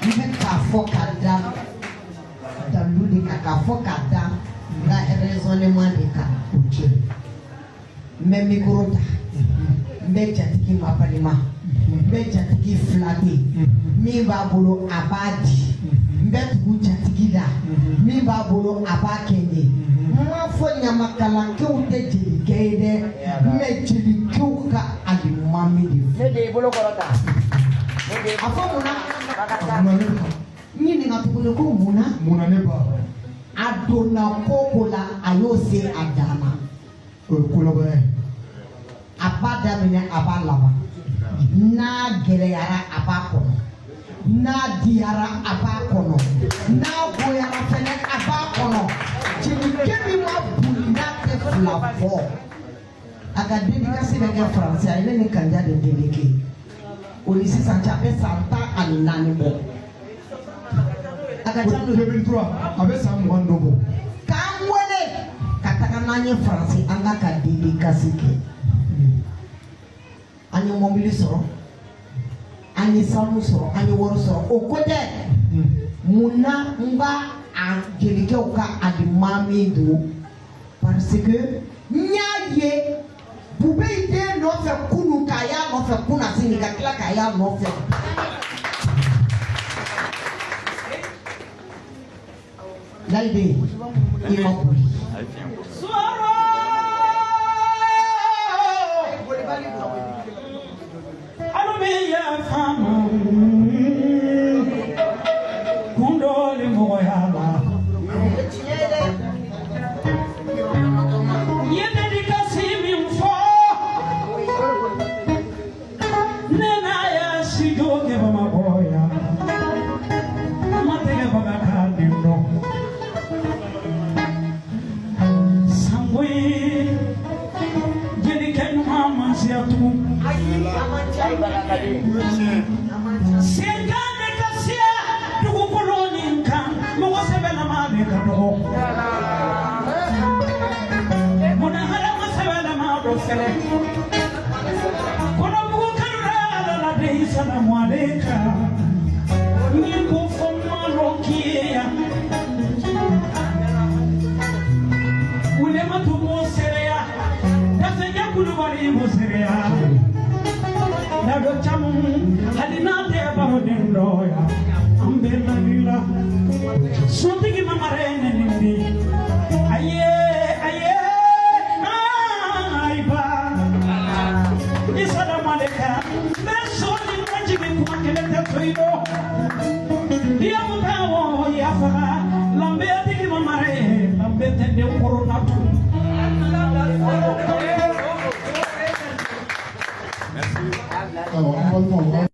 Il est qu'à faux cadam. Dans l'ouli qu'à faux cadam. La raisonnement des cas. Mais micro-ta. Mais jatiki mapalima. Mais jatiki flagué. Mais babolo abadi. Mais tout jatiki là. Mais babolo abakende. Moi, faut y amakala que vous êtes déliqué. Mais tu dis que alimami. Mais des bolo corota. Afo muna. Ni nga tukule ko muna. Muna ne ba. Adona kokola ayose adana. Kula ba. Abada mine abalaba. Na geleyara abakono. Na diara abakono. Na goyara fene abakono. Jimi ma bulina te flafo. Aga dédicace avec un français, il est né candidat de délégué. Au lycée Santiago, Santa Aninanibo. Aga 2003, avec ça, moi, non. Kamwele, Katakananye français, anga ka dédicace ke. Ani mobile soro, ani samu soro, ani woro soro. Au côté, muna nga a délégué au cas à des mamido, parce que nyaye. Pouvez aider notre kunu kaya, notre kuna sinika kila kaya notre. L'aide, il m'a pris. Allô, meilleure femme, Kundole Moyala. Siangane kasia dugu koloni kan mo sebela ma be ka do mona hala ma sebela ma do sele kono bugu kanra la de salamu alayka ni ko foma rokiya ulema to mo sereya tafanya kulubari mo sereya Nado chamu hadina te baro dendoya ambe manila sonti ki mamarene nindi aye aiba isalamu aleka besoni majigi kumakele te toido dia mutawo ya fara lambe atiki mamare lambe te de corona tu Merci.